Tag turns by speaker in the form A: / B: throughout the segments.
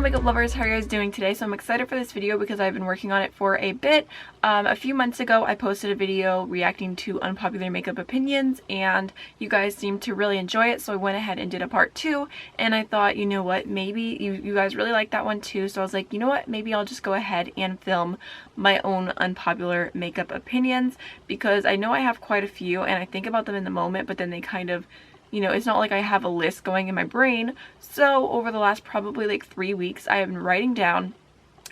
A: makeup lovers, how are you guys doing today? So I'm excited for this video because I've been working on it for a bit. A few months ago I posted a video reacting to unpopular makeup opinions and you guys seemed to really enjoy it, so I went ahead and did a part 2, and I thought, you know what, maybe you guys really liked that one too, so I was like, you know what, maybe I'll just go ahead and film my own unpopular makeup opinions, because I know I have quite a few and I think about them in the moment, but then they kind of, you know, it's not like I have a list going in my brain. So over the last probably like 3 weeks, I have been writing down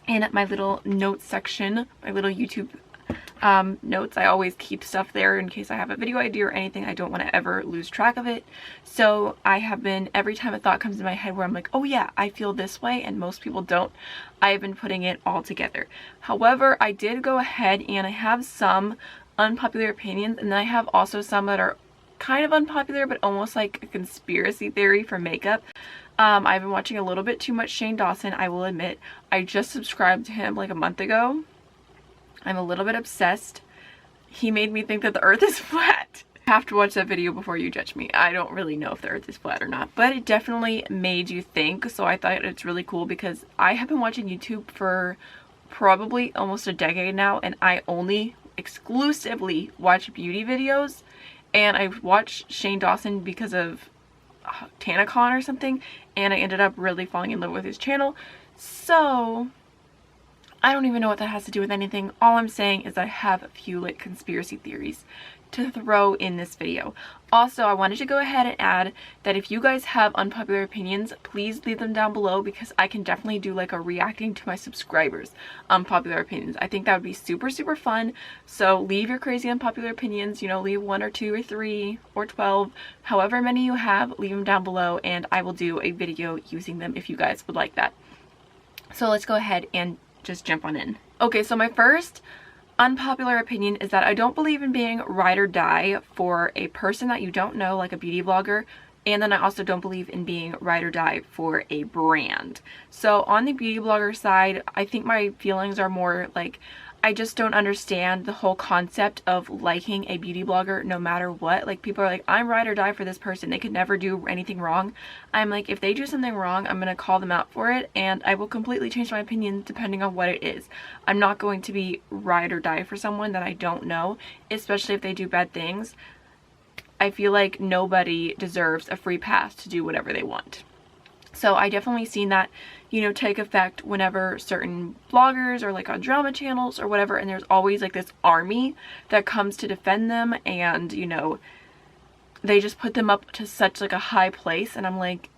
A: in my little notes section, my little YouTube notes. I always keep stuff there in case I have a video idea or anything. I don't want to ever lose track of it. So I have been, every time a thought comes in my head where I'm like, oh yeah, I feel this way and most people don't, I have been putting it all together. However, I did go ahead and I have some unpopular opinions, and then I have also some that are kind of unpopular but almost like a conspiracy theory for makeup. I've been watching a little bit too much Shane Dawson, I will admit. I just subscribed to him like a month ago. I'm a little bit obsessed. He made me think that the earth is flat. You have to watch that video before you judge me. I don't really know if the earth is flat or not, but it definitely made you think, so I thought it's really cool because I have been watching YouTube for probably almost a decade now, and I only exclusively watch beauty videos. And I watched Shane Dawson because of TanaCon or something, and I ended up really falling in love with his channel. So I don't even know what that has to do with anything. All I'm saying is I have a few like conspiracy theories to throw in this video. Also, I wanted to go ahead and add that if you guys have unpopular opinions, please leave them down below, because I can definitely do like a reacting to my subscribers unpopular opinions. I think that would be super fun. So leave your crazy unpopular opinions, you know, leave 1 or 2 or 3 or 12, however many you have, leave them down below and I will do a video using them if you guys would like that. So let's go ahead and just jump on in. Okay, so my first unpopular opinion is that I don't believe in being ride or die for a person that you don't know, like a beauty blogger, and then I also don't believe in being ride or die for a brand. So on the beauty blogger side, I think my feelings are more like, I just don't understand the whole concept of liking a beauty blogger no matter what. Like, people are like, I'm ride or die for this person, they could never do anything wrong. I'm like, if they do something wrong, I'm gonna call them out for it, and I will completely change my opinion depending on what it is. I'm not going to be ride or die for someone that I don't know, especially if they do bad things. I feel like nobody deserves a free pass to do whatever they want. So I definitely seen that, you know, take effect whenever certain bloggers or like on drama channels or whatever, and there's always like this army that comes to defend them, and you know, they just put them up to such like a high place, and I'm like,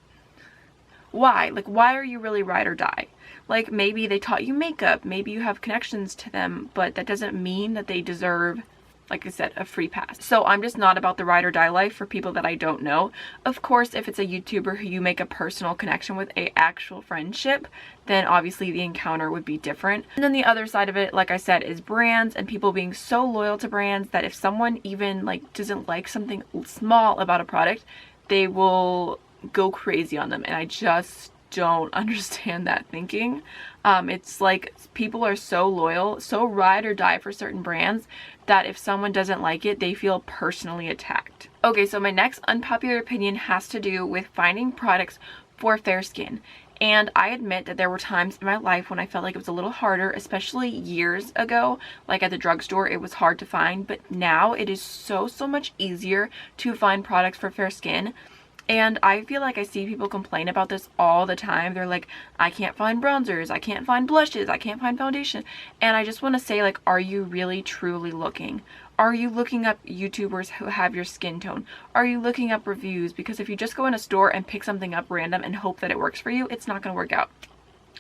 A: why? Like, why are you really ride or die? Like, maybe they taught you makeup, maybe you have connections to them, but that doesn't mean that they deserve, like I said, a free pass. So I'm just not about the ride or die life for people that I don't know. Of course, if it's a YouTuber who you make a personal connection with, a actual friendship, then obviously the encounter would be different. And then the other side of it, like I said, is brands and people being so loyal to brands that if someone even like doesn't like something small about a product, they will go crazy on them, and I just don't understand that thinking. It's like people are so loyal, so ride or die for certain brands, that if someone doesn't like it, they feel personally attacked. Okay, so my next unpopular opinion has to do with finding products for fair skin. And I admit that there were times in my life when I felt like it was a little harder, especially years ago, like at the drugstore, it was hard to find, but now it is so much easier to find products for fair skin. And I feel like I see people complain about this all the time. They're like, I can't find bronzers, I can't find blushes, I can't find foundation. And I just want to say, like, are you really truly looking? Are you looking up YouTubers who have your skin tone? Are you looking up reviews? Because if you just go in a store and pick something up random and hope that it works for you, it's not going to work out.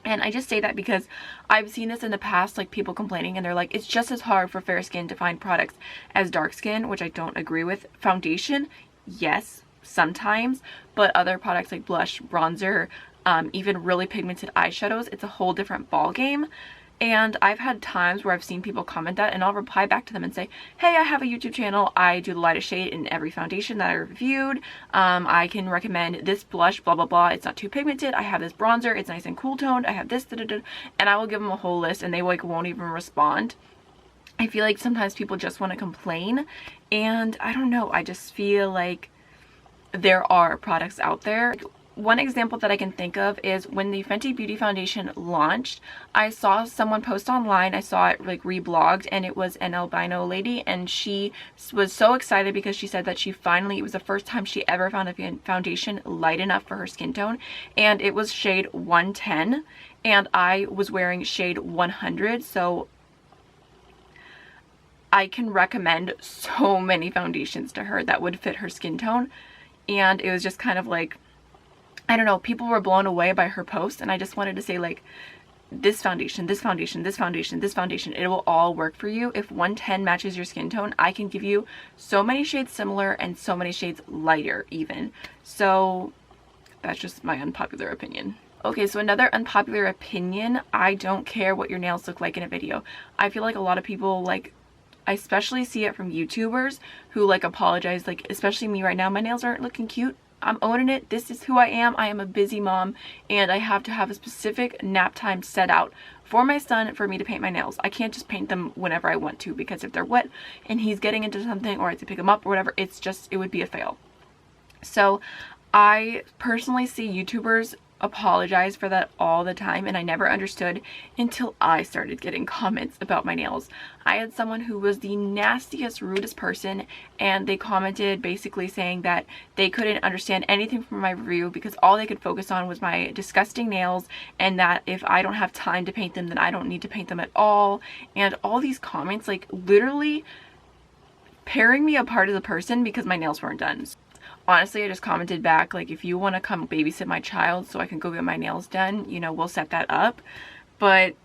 A: And I just say that because I've seen this in the past, like people complaining, and they're like, it's just as hard for fair skin to find products as dark skin, which I don't agree with. Foundation, yes, sometimes, but other products like blush, bronzer, even really pigmented eyeshadows, it's a whole different ball game. And I've had times where I've seen people comment that, and I'll reply back to them and say, hey, I have a YouTube channel, I do the lightest shade in every foundation that I reviewed, I can recommend this blush, blah blah blah, it's not too pigmented, I have this bronzer, it's nice and cool toned, I have this, da, da, da, and I will give them a whole list, and they like won't even respond. I feel like sometimes people just want to complain, and I don't know, I just feel like there are products out there one example that I can think of is when the Fenty Beauty Foundation launched, I saw someone post online, I saw it like reblogged, and it was an albino lady, and she was so excited because she said that she finally, it was the first time she ever found a foundation light enough for her skin tone, and it was shade 110, and I was wearing shade 100, so I can recommend so many foundations to her that would fit her skin tone. And it was just kind of like, I don't know, people were blown away by her post, and I just wanted to say, like, this foundation, this foundation, this foundation, this foundation, it will all work for you. If 110 matches your skin tone, I can give you so many shades similar and so many shades lighter even. So that's just my unpopular opinion. Okay, so another unpopular opinion, I don't care what your nails look like in a video. I feel like a lot of people, like, I especially see it from YouTubers who like apologize, like especially me right now, my nails aren't looking cute. I'm owning it. This is who I am. I am a busy mom, and I have to have a specific nap time set out for my son for me to paint my nails. I can't just paint them whenever I want to, because if they're wet and he's getting into something, or I have to pick him up or whatever, it's just, it would be a fail. So I personally see YouTubers apologize for that all the time, and I never understood until I started getting comments about my nails. I had someone who was the nastiest, rudest person, and they commented basically saying that they couldn't understand anything from my review because all they could focus on was my disgusting nails, and that if I don't have time to paint them, then I don't need to paint them at all. And all these comments, like, literally tearing me apart as a person because my nails weren't done. Honestly, I just commented back, like, if you want to come babysit my child so I can go get my nails done, you know, we'll set that up. But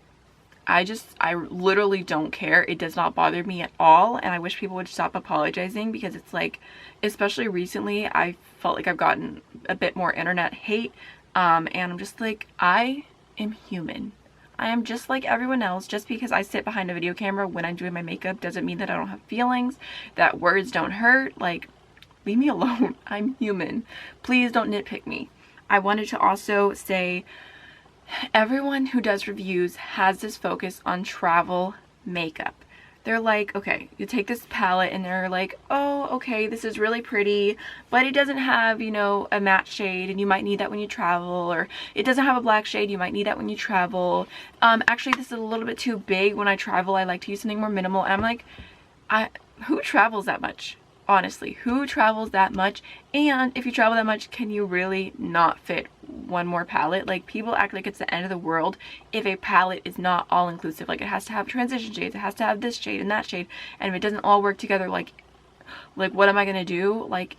A: I literally don't care. It does not bother me at all, and I wish people would stop apologizing, because it's like, especially recently, I felt like I've gotten a bit more internet hate, and I'm just like, I am human. I am just like everyone else. Just because I sit behind a video camera when I'm doing my makeup doesn't mean that I don't have feelings, that words don't hurt. Like, leave me alone. I'm human. Please don't nitpick me. I wanted to also say, everyone who does reviews has this focus on travel makeup. They're like, okay, you take this palette and they're like, oh, okay, this is really pretty, but it doesn't have, you know, a matte shade, and you might need that when you travel, or it doesn't have a black shade, you might need that when you travel. Actually, this is a little bit too big when I travel. I like to use something more minimal. And I'm like, who travels that much? Honestly, who travels that much? And if you travel that much, can you really not fit one more palette? Like, people act like it's the end of the world if a palette is not all inclusive. Like, it has to have transition shades, it has to have this shade and that shade, and if it doesn't all work together, like what am I gonna do? Like,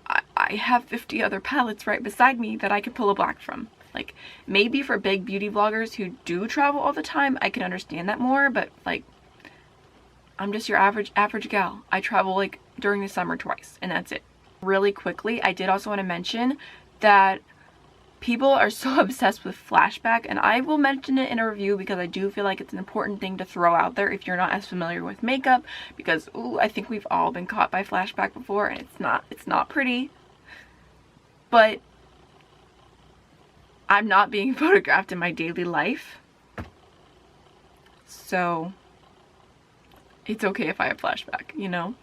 A: I have 50 other palettes right beside me that I could pull a black from. Like, maybe for big beauty vloggers who do travel all the time, I can understand that more, but like, I'm just your average gal. I travel like during the summer twice, and that's it. Really quickly, I did also want to mention that people are so obsessed with Flashback, and I will mention it in a review because I do feel like it's an important thing to throw out there if you're not as familiar with makeup, because ooh, I think we've all been caught by Flashback before, and it's not pretty. But I'm not being photographed in my daily life, so it's okay if I have Flashback, you know?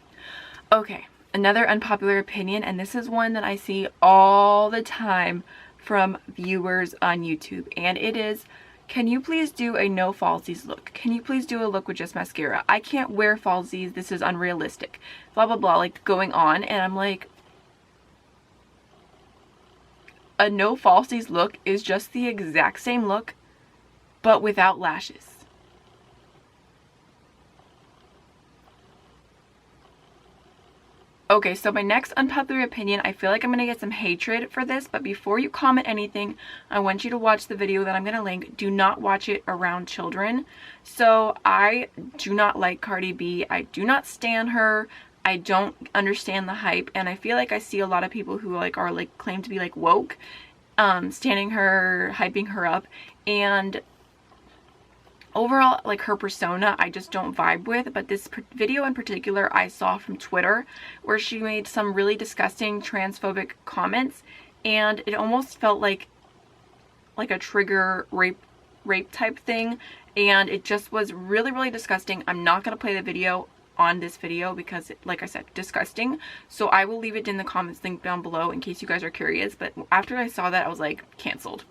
A: Okay, another unpopular opinion, and this is one that I see all the time from viewers on YouTube, and it is, can you please do a no falsies look? Can you please do a look with just mascara? I can't wear falsies, this is unrealistic. Blah, blah, blah, like going on, and I'm like, a no falsies look is just the exact same look, but without lashes. Okay, so my next unpopular opinion, I feel like I'm going to get some hatred for this, but before you comment anything, I want you to watch the video that I'm going to link. Do not watch it around children. So I do not like Cardi B. I do not stan her. I don't understand the hype, and I feel like I see a lot of people who are claim to be like woke, standing her, hyping her up, and overall, like, her persona I just don't vibe with. But this video in particular I saw from Twitter, where she made some really disgusting transphobic comments, and it almost felt like a trigger rape type thing, and it just was really, really disgusting. I'm not gonna play the video on this video because, like I said, disgusting. So I will leave it in the comments link down below in case you guys are curious. But after I saw that, I was like, canceled.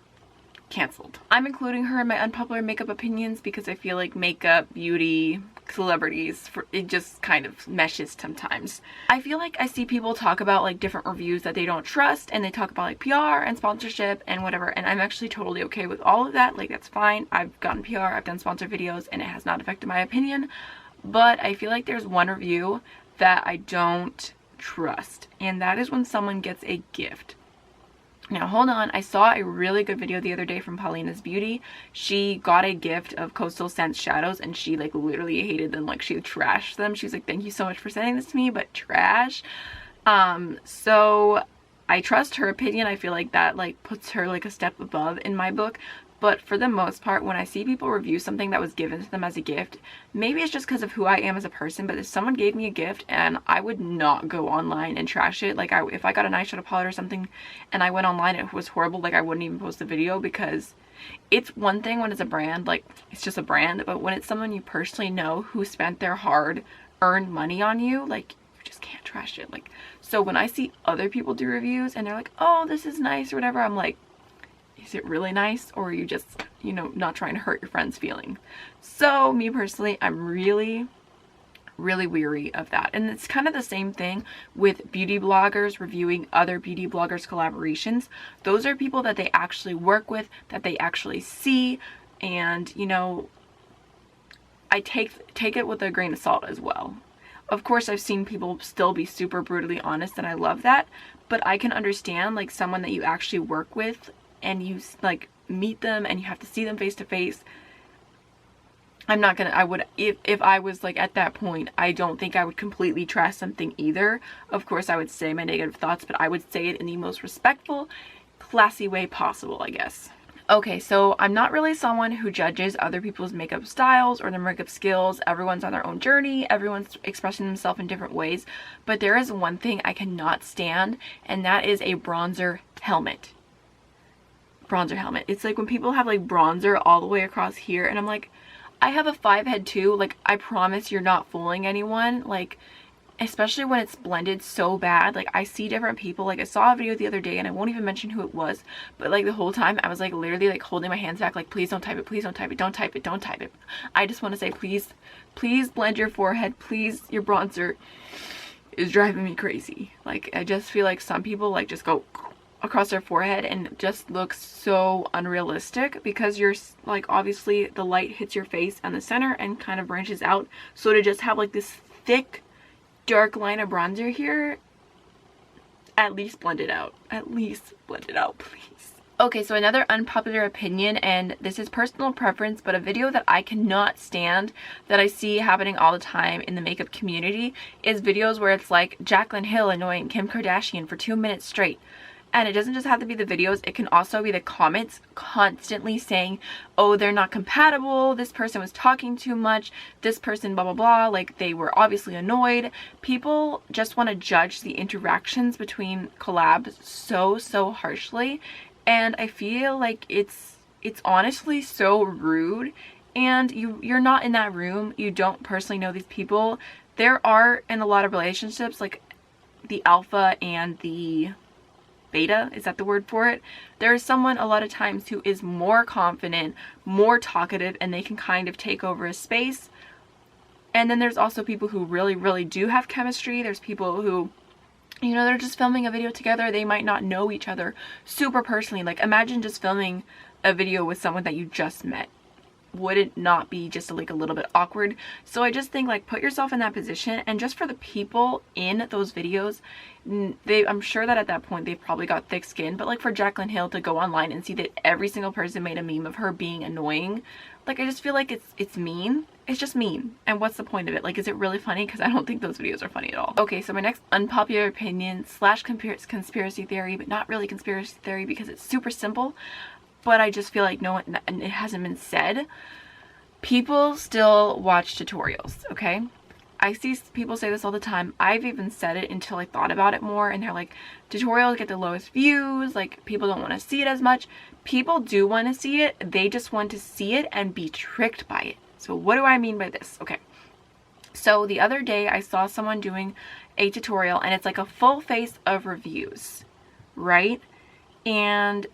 A: I'm including her in my unpopular makeup opinions because I feel like makeup, beauty, celebrities, it just kind of meshes sometimes. I feel like I see people talk about like different reviews that they don't trust, and they talk about like PR and sponsorship and whatever, and I'm actually totally okay with all of that. Like, that's fine. I've gotten PR, I've done sponsored videos, and it has not affected my opinion. But I feel like there's one review that I don't trust, and that is when someone gets a gift. Now, hold on. I saw a really good video the other day from Paulina's Beauty. She got a gift of Coastal Scents shadows, and she like literally hated them. Like, she trashed them. She was like, thank you so much for sending this to me, but trash. So I trust her opinion. I feel like that like puts her like a step above in my book. But for the most part, when I see people review something that was given to them as a gift, maybe it's just because of who I am as a person, but if someone gave me a gift, and I would not go online and trash it. Like, if I got an eyeshadow palette or something and I went online and it was horrible, like, I wouldn't even post the video, because it's one thing when it's a brand, like, it's just a brand, but when it's someone you personally know who spent their hard-earned money on you, like, you just can't trash it. Like, so when I see other people do reviews and they're like, oh, this is nice or whatever, I'm like, is it really nice, or are you just, you know, not trying to hurt your friend's feeling? So me personally, I'm really weary of that. And it's kind of the same thing with beauty bloggers reviewing other beauty bloggers collaborations. Those are people that they actually work with, that they actually see, and, you know, I take it with a grain of salt as well. Of course, I've seen people still be super brutally honest, and I love that, but I can understand like someone that you actually work with and you like meet them and you have to see them face to face. I'm not gonna, I would, if I was like at that point, I don't think I would completely trash something either. Of course, I would say my negative thoughts, but I would say it in the most respectful, classy way possible, I guess. Okay, so I'm not really someone who judges other people's makeup styles or their makeup skills. Everyone's on their own journey. Everyone's expressing themselves in different ways. But there is one thing I cannot stand, and that is a bronzer helmet. It's like when people have like bronzer all the way across here, and I'm like, I have a 5 head too. Like, I promise you're not fooling anyone. Like, especially when it's blended so bad. Like, I see different people. Like, I saw a video the other day, and I won't even mention who it was, but like the whole time I was like literally like holding my hands back, like, please don't type it, please don't type it, don't type it, don't type it. I just want to say, please blend your forehead, please. Your bronzer is driving me crazy. Like, I just feel like some people like just go across their forehead and it just looks so unrealistic, because you're like, obviously the light hits your face and the center and kind of branches out, so to just have like this thick dark line of bronzer here, at least blend it out, please. Okay, so another unpopular opinion, and this is personal preference, but a video that I cannot stand, that I see happening all the time in the makeup community, is videos where it's like Jaclyn Hill annoying Kim Kardashian for 2 minutes straight. And it doesn't just have to be the videos, it can also be the comments constantly saying, oh, they're not compatible, this person was talking too much, this person blah blah blah, like they were obviously annoyed. People just want to judge the interactions between collabs so harshly, and I feel like it's honestly so rude. And you're not in that room, you don't personally know these people. There are, in a lot of relationships, like the alpha and the beta, is that the word for it? There is someone a lot of times who is more confident, more talkative, and they can kind of take over a space. And then there's also people who really do have chemistry. There's people who, you know, they're just filming a video together, they might not know each other super personally. Like, imagine just filming a video with someone that you just met. Would it not be just like a little bit awkward? So I just think, like, put yourself in that position, and just for the people in those videos, I'm sure that at that point they've probably got thick skin, but like for Jaclyn Hill to go online and see that every single person made a meme of her being annoying, like, I just feel like it's mean. It's just mean. And what's the point of it? Like, is it really funny? Because I don't think those videos are funny at all. Okay, so my next unpopular opinion slash conspiracy theory, but not really conspiracy theory because it's super simple, but I just feel like no one, and it hasn't been said. People still watch tutorials, okay? I see people say this all the time. I've even said it until I thought about it more, and they're like, tutorials get the lowest views, like people don't want to see it as much. People do want to see it, they just want to see it and be tricked by it. So what do I mean by this? Okay, So the other day I saw someone doing a tutorial, and it's like a full face of reviews, right? And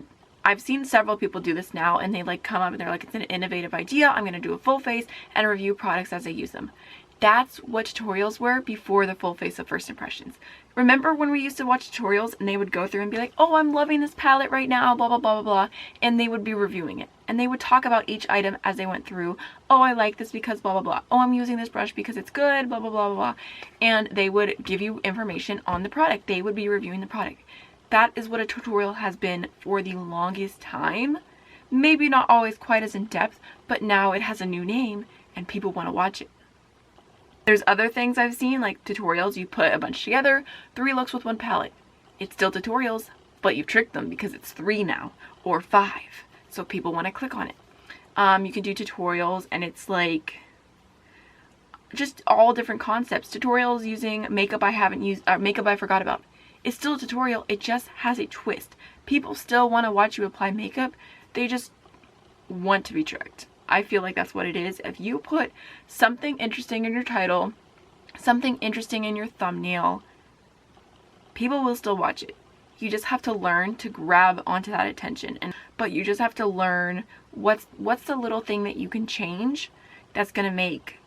A: I've seen several people do this now, and they like come up and they're like, it's an innovative idea, I'm going to do a full face and review products as I use them. That's what tutorials were before the full face of first impressions. Remember when we used to watch tutorials and they would go through and be like, oh, I'm loving this palette right now, blah, blah, blah, blah, blah. And they would be reviewing it. And they would talk about each item as they went through. Oh, I like this because blah, blah, blah. Oh, I'm using this brush because it's good, blah, blah, blah, blah, blah. And they would give you information on the product. They would be reviewing the product. That is what a tutorial has been for the longest time. Maybe not always quite as in depth, but now it has a new name and people want to watch it. There's other things I've seen, like tutorials, you put a bunch together, 3 looks with 1 palette. It's still tutorials, but you've tricked them because it's 3 now, or 5. So people want to click on it. You can do tutorials, and it's like just all different concepts. Tutorials using makeup I haven't used, makeup I forgot about. It's still a tutorial, it just has a twist. People still want to watch you apply makeup, they just want to be tricked. I feel like that's what it is. If you put something interesting in your title, something interesting in your thumbnail, people will still watch it. You just have to learn to grab onto that attention. But you just have to learn what's the little thing that you can change that's going to make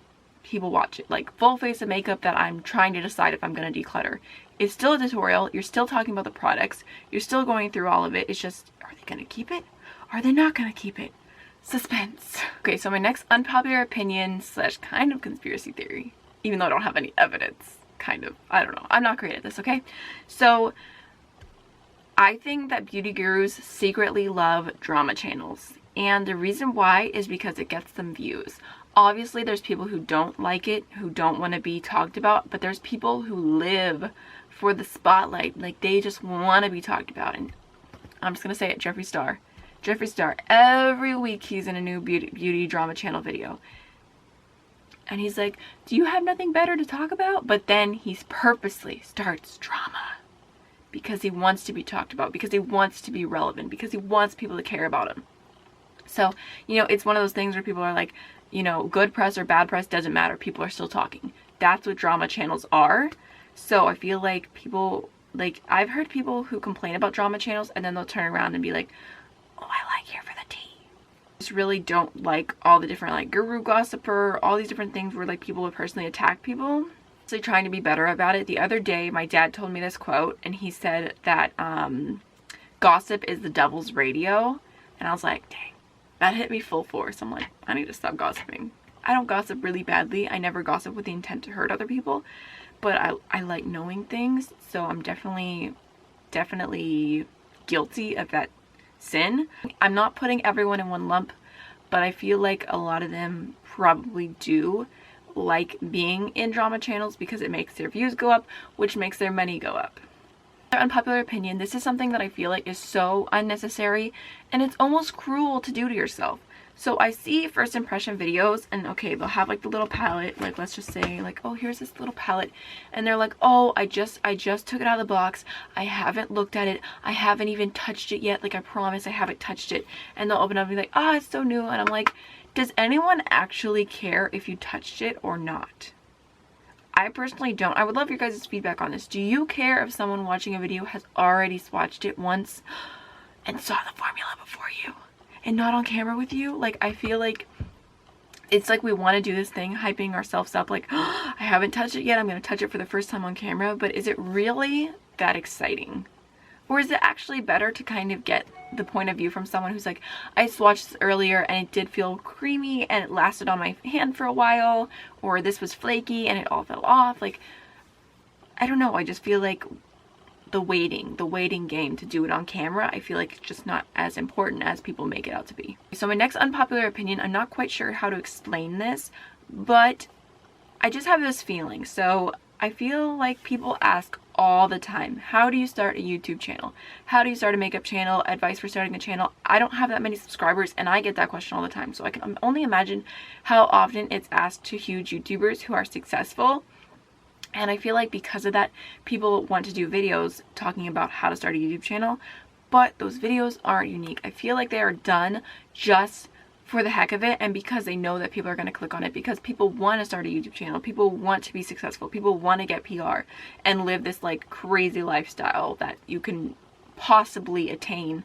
A: people watch it. Like full face of makeup that I'm trying to decide if I'm going to declutter. It's still a tutorial. You're still talking about the products. You're still going through all of it. It's just, are they going to keep it? Are they not going to keep it? Suspense. Okay, so my next unpopular opinion slash kind of conspiracy theory, even though I don't have any evidence, kind of, I don't know. I'm not great at this, okay? So I think that beauty gurus secretly love drama channels. And the reason why is because it gets them views. Obviously, there's people who don't like it, who don't want to be talked about, but there's people who live for the spotlight. Like, they just want to be talked about. And I'm just going to say it, Jeffree Star. Jeffree Star, every week he's in a new beauty drama channel video. And he's like, do you have nothing better to talk about? But then he purposely starts drama. Because he wants to be talked about. Because he wants to be relevant. Because he wants people to care about him. So, you know, it's one of those things where people are like, you know, good press or bad press doesn't matter. People are still talking. That's what drama channels are. So I feel like people, like, I've heard people who complain about drama channels and then they'll turn around and be like, oh, I like here for the tea. I just really don't like all the different, like, guru gossiper, all these different things where, like, people would personally attack people. Actually trying to be better about it. The other day, my dad told me this quote, and he said that gossip is the devil's radio. And I was like, dang, that hit me full force. I'm like, I need to stop gossiping. I don't gossip really badly. I never gossip with the intent to hurt other people. But I like knowing things. So I'm definitely guilty of that sin. I'm not putting everyone in one lump, but I feel like a lot of them probably do like being in drama channels because it makes their views go up, which makes their money go up. Unpopular opinion, this is something that I feel like is so unnecessary and it's almost cruel to do to yourself. So I see first impression videos and okay, they'll have like the little palette, like let's just say like, oh, here's this little palette, and they're like, oh, I just took it out of the box, I haven't looked at it, I haven't even touched it yet, like I promise I haven't touched it. And they'll open up and be like, ah, oh, it's so new. And I'm like, does anyone actually care if you touched it or not? I personally don't. I would love your guys' feedback on this. Do you care if someone watching a video has already swatched it once and saw the formula before you and not on camera with you? Like, I feel like it's like we want to do this thing, hyping ourselves up like, oh, I haven't touched it yet, I'm going to touch it for the first time on camera. But is it really that exciting? Or is it actually better to kind of get the point of view from someone who's like, I swatched this earlier and it did feel creamy and it lasted on my hand for a while, or this was flaky and it all fell off. Like, I don't know, I just feel like the waiting game to do it on camera, I feel like it's just not as important as people make it out to be. So my next unpopular opinion, I'm not quite sure how to explain this, but I just have this feeling. So I feel like people ask all the time, how do you start a YouTube channel? How do you start a makeup channel? Advice for starting a channel. I don't have that many subscribers and I get that question all the time. So I can only imagine how often it's asked to huge YouTubers who are successful. And I feel like because of that, people want to do videos talking about how to start a YouTube channel, but those videos aren't unique. I feel like they are done just for the heck of it, and because they know that people are going to click on it, because people want to start a YouTube channel, people want to be successful, people want to get PR and live this like crazy lifestyle that you can possibly attain,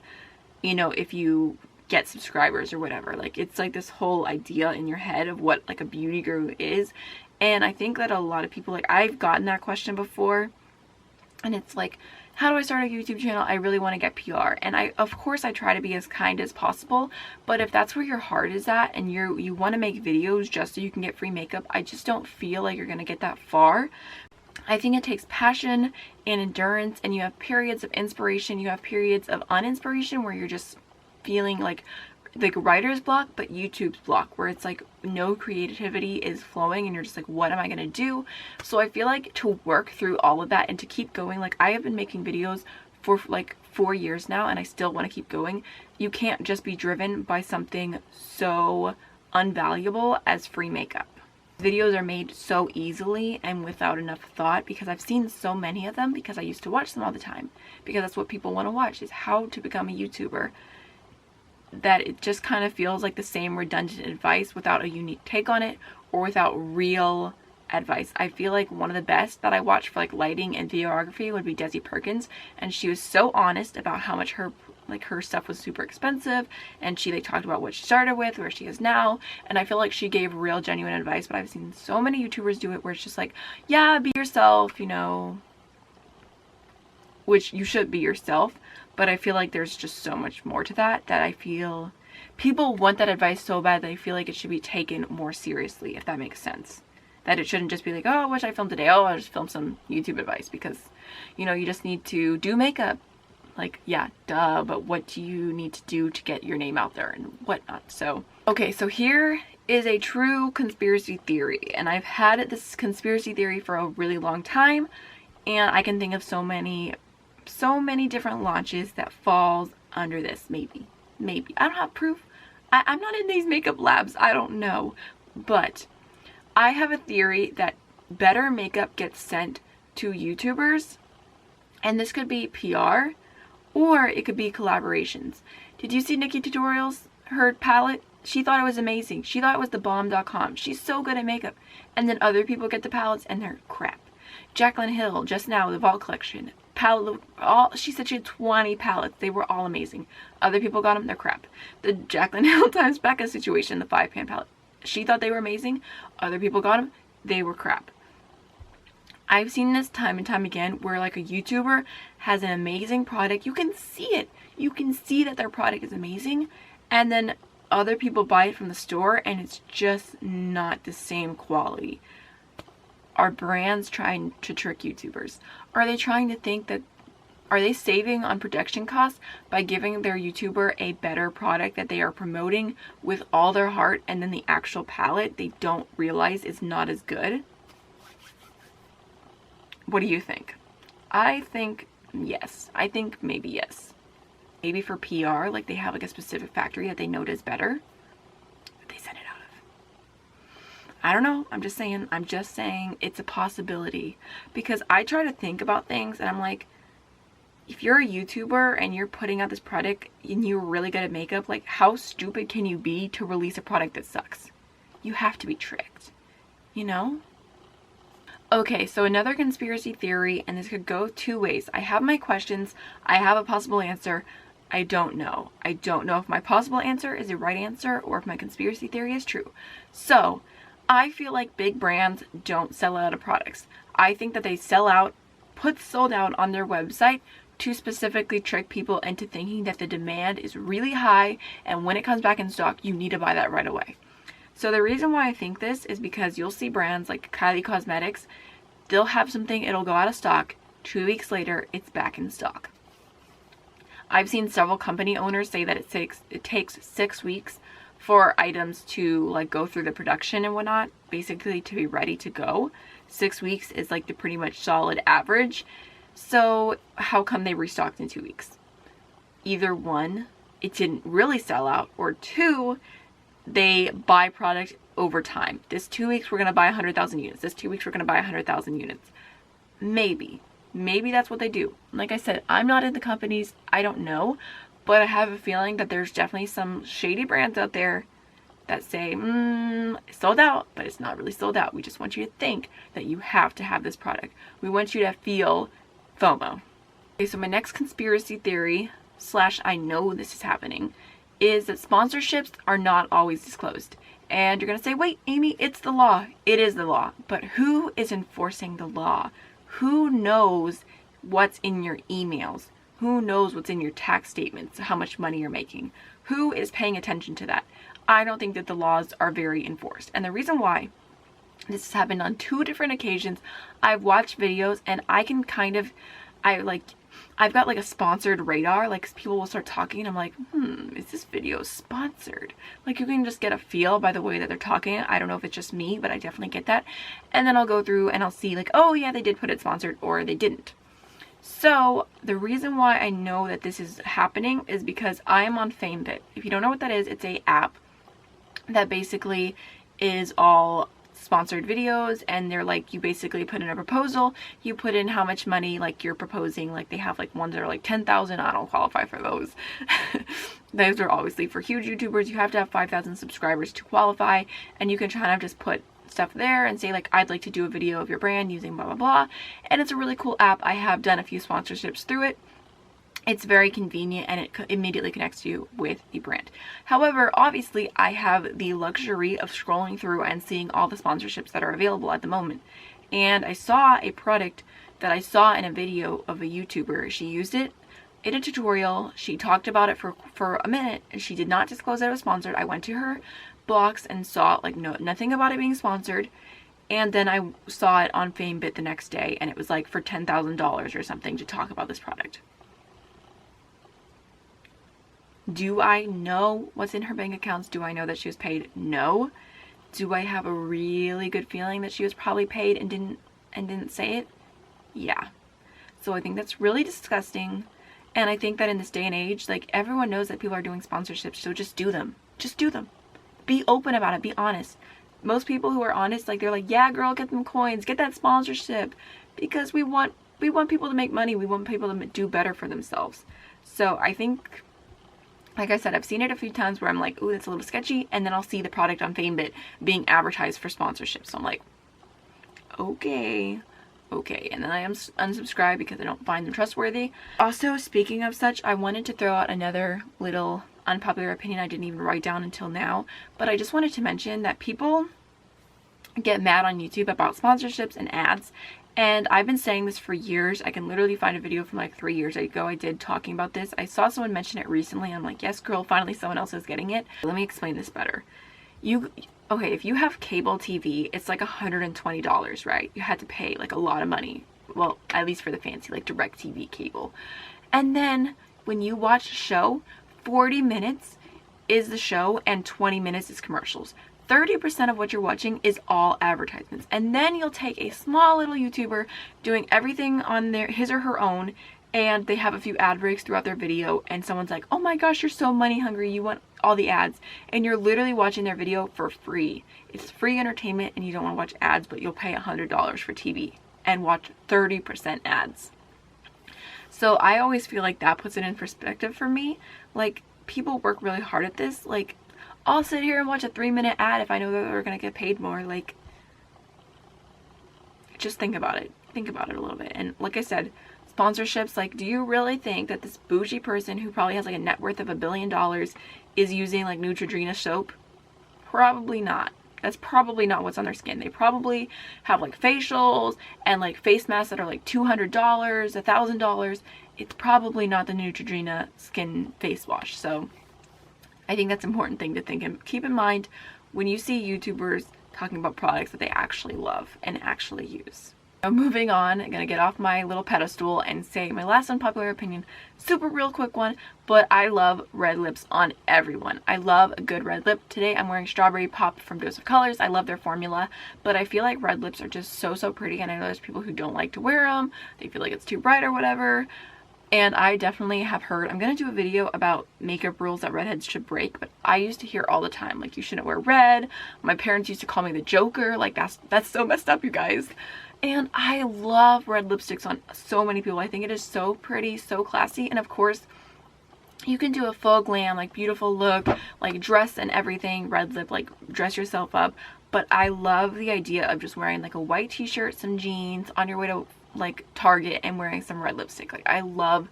A: you know, if you get subscribers or whatever. Like, it's like this whole idea in your head of what like a beauty guru is. And I think that a lot of people, like, I've gotten that question before, and it's like, how do I start a YouTube channel? I really want to get PR. And of course I try to be as kind as possible, but if that's where your heart is at and you want to make videos just so you can get free makeup, I just don't feel like you're going to get that far. I think it takes passion and endurance, and you have periods of inspiration, you have periods of uninspiration where you're just feeling like writer's block, but YouTube's block, where it's like no creativity is flowing and you're just like, what am I gonna do? So I feel like to work through all of that and to keep going, like I have been making videos for like 4 years now and I still want to keep going. You can't just be driven by something so unvaluable as free makeup. Videos are made so easily and without enough thought, because I've seen so many of them, because I used to watch them all the time, because that's what people want to watch, is how to become a YouTuber, that it just kind of feels like the same redundant advice without a unique take on it or without real advice. I feel like one of the best that I watched for like lighting and videography would be Desi Perkins, and she was so honest about how much her stuff was super expensive, and she like talked about what she started with, where she is now, and I feel like she gave real genuine advice. But I've seen so many YouTubers do it where it's just like, yeah, be yourself, you know, which you should be yourself, but I feel like there's just so much more to that I feel people want that advice so bad that I feel like it should be taken more seriously, if that makes sense. That it shouldn't just be like, oh, what should I film today? Oh, I'll just film some YouTube advice, because, you know, you just need to do makeup. Like, yeah, duh, but what do you need to do to get your name out there and whatnot? So, okay, so here is a true conspiracy theory, and I've had this conspiracy theory for a really long time, and I can think of so many different launches that falls under this. Maybe I don't have proof. I'm not in these makeup labs, I don't know, but I have a theory that better makeup gets sent to YouTubers, and this could be PR or it could be collaborations. Did you see Nikki Tutorials, her palette? She thought it was amazing. She thought it was the bomb.com. She's so good at makeup, and then other people get the palettes and they're crap. Jaclyn Hill, just now, the Vault collection palette, she said she had 20 palettes. They were all amazing. Other people got them, they're crap. The Jaclyn Hill times Becca situation, the 5-pan palette, she thought they were amazing. Other people got them, they were crap. I've seen this time and time again where like a YouTuber has an amazing product. You can see it. You can see that their product is amazing, and then other people buy it from the store and it's just not the same quality. Are brands trying to trick YouTubers? Are they trying to think that, are they saving on production costs by giving their YouTuber a better product that they are promoting with all their heart, and then the actual palette they don't realize is not as good? What do you think? I think yes. I think maybe yes. Maybe for PR, like they have like a specific factory that they know does better, but they send it out of. I don't know. I'm just saying it's a possibility, because I try to think about things and I'm like, if you're a YouTuber and you're putting out this product and you're really good at makeup, like how stupid can you be to release a product that sucks? You have to be tricked, you know? Okay, so another conspiracy theory, and this could go two ways. I have my questions. I have a possible answer. I don't know. I don't know if my possible answer is the right answer or if my conspiracy theory is true. So, I feel like big brands don't sell out of products. I think that they sell out, put sold out on their website to specifically trick people into thinking that the demand is really high, and when it comes back in stock, you need to buy that right away. So the reason why I think this is because you'll see brands like Kylie Cosmetics, they'll have something, it'll go out of stock, 2 weeks later, it's back in stock. I've seen several company owners say that it takes 6 weeks for items to like go through the production and whatnot, basically to be ready to go. 6 weeks is like the pretty much solid average. So how come they restocked in 2 weeks? Either one, it didn't really sell out, or two, they buy product over time. This 2 weeks we're going to buy 100,000 units. This 2 weeks we're going to buy 100,000 units. Maybe that's what they do. Like I said, I'm not in the companies. I don't know. But I have a feeling that there's definitely some shady brands out there that say, sold out, but it's not really sold out. We just want you to think that you have to have this product. We want you to feel FOMO. Okay, so my next conspiracy theory / I know this is happening is that sponsorships are not always disclosed. And you're going to say, wait, Amy, it's the law. It is the law. But who is enforcing the law? Who knows what's in your emails? Who knows what's in your tax statements, how much money you're making? Who is paying attention to that? I don't think that the laws are very enforced. And the reason why, this has happened on 2 different occasions. I've watched videos and I can kind of, I've got like a sponsored radar. Like people will start talking and I'm like, is this video sponsored? Like you can just get a feel by the way that they're talking. I don't know if it's just me, but I definitely get that. And then I'll go through and I'll see like, oh yeah, they did put it sponsored or they didn't. So the reason why I know that this is happening is because I am on FameBit. If you don't know what that is, it's a app that basically is all sponsored videos, and they're like, you basically put in a proposal, you put in how much money like you're proposing. Like they have like ones that are like 10,000. I don't qualify for those. Those are obviously for huge YouTubers. You have to have 5,000 subscribers to qualify, and you can kind of just put stuff there and say like, I'd like to do a video of your brand using blah blah blah. And it's a really cool app. I have done a few sponsorships through it. It's very convenient and it immediately connects you with the brand. However, obviously I have the luxury of scrolling through and seeing all the sponsorships that are available at the moment. And I saw a product that I saw in a video of a YouTuber. She used it in a tutorial. She talked about it for a minute and she did not disclose that it was sponsored. I went to her box and saw like nothing about it being sponsored. And then I saw it on FameBit the next day and it was like for $10,000 or something to talk about this product. Do I know what's in her bank accounts? Do I know that she was paid? No. Do I have a really good feeling that she was probably paid and didn't say it? Yeah. So I think that's really disgusting. And I think that in this day and age, like everyone knows that people are doing sponsorships, so just do them. Just do them. Be open about it. Be honest. Most people who are honest, like they're like, yeah, girl, get them coins, get that sponsorship, because we want people to make money. We want people to do better for themselves. So I think, like I said, I've seen it a few times where I'm like, ooh, that's a little sketchy. And then I'll see the product on FameBit being advertised for sponsorship. So I'm like, okay. And then I unsubscribe because I don't find them trustworthy. Also, speaking of such, I wanted to throw out another little unpopular opinion I didn't even write down until now. But I just wanted to mention that people get mad on YouTube about sponsorships and ads. And I've been saying this for years. I can literally find a video from like 3 years ago I did talking about this. I saw someone mention it recently and I'm like, yes girl, finally someone else is getting it. Let me explain this better. Okay, if you have cable TV, it's like $120, right? You had to pay like a lot of money. Well, at least for the fancy like DirecTV cable. And then when you watch a show, 40 minutes is the show and 20 minutes is commercials. 30% of what you're watching is all advertisements. And then you'll take a small little YouTuber doing everything on his or her own, and they have a few ad breaks throughout their video, and someone's like, oh my gosh, you're so money hungry, you want all the ads. And you're literally watching their video for free. It's free entertainment and you don't want to watch ads, but you'll pay $100 for TV and watch 30% ads. So I always feel like that puts it in perspective for me. Like, people work really hard at this. Like, I'll sit here and watch a 3-minute ad if I know that they're going to get paid more. Like, just think about it. Think about it a little bit. And like I said, sponsorships, like, do you really think that this bougie person who probably has like a net worth of $1 billion is using like Neutrogena soap? Probably not. That's probably not what's on their skin. They probably have like facials and like face masks that are like $200, $1,000. It's probably not the Neutrogena skin face wash. So I think that's an important thing to think and keep in mind when you see YouTubers talking about products that they actually love and actually use. So moving on, I'm gonna get off my little pedestal and say my last unpopular opinion, super real quick one, but I love red lips on everyone. I love a good red lip. Today I'm wearing Strawberry Pop from Dose of Colors. I love their formula, but I feel like red lips are just so pretty, and I know there's people who don't like to wear them. They feel like it's too bright or whatever. And I definitely have heard, I'm going to do a video about makeup rules that redheads should break, but I used to hear all the time, like, you shouldn't wear red. My parents used to call me the Joker. Like, that's so messed up, you guys. And I love red lipsticks on so many people. I think it is so pretty, so classy. And of course, you can do a full glam, like beautiful look, like dress and everything, red lip, like dress yourself up. But I love the idea of just wearing like a white t-shirt, some jeans, on your way to like Target and wearing some red lipstick. Like I love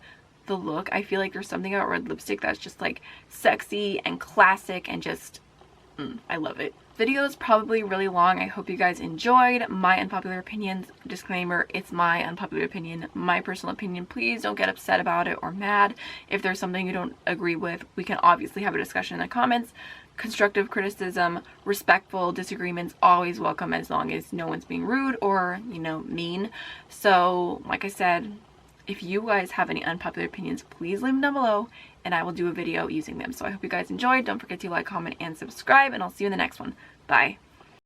A: the look. I feel like there's something about red lipstick that's just like sexy and classic and just I love it. Video is probably really long. I hope you guys enjoyed my unpopular opinions. Disclaimer, it's my unpopular opinion, my personal opinion. Please don't get upset about it or mad. If there's something you don't agree with, we can obviously have a discussion in the comments. Constructive criticism, respectful disagreements, always welcome, as long as no one's being rude or, you know, mean. So like I said, if you guys have any unpopular opinions, please leave them down below and I will do a video using them. So I hope you guys enjoyed. Don't forget to like, comment, and subscribe, and I'll see you in the next one. Bye.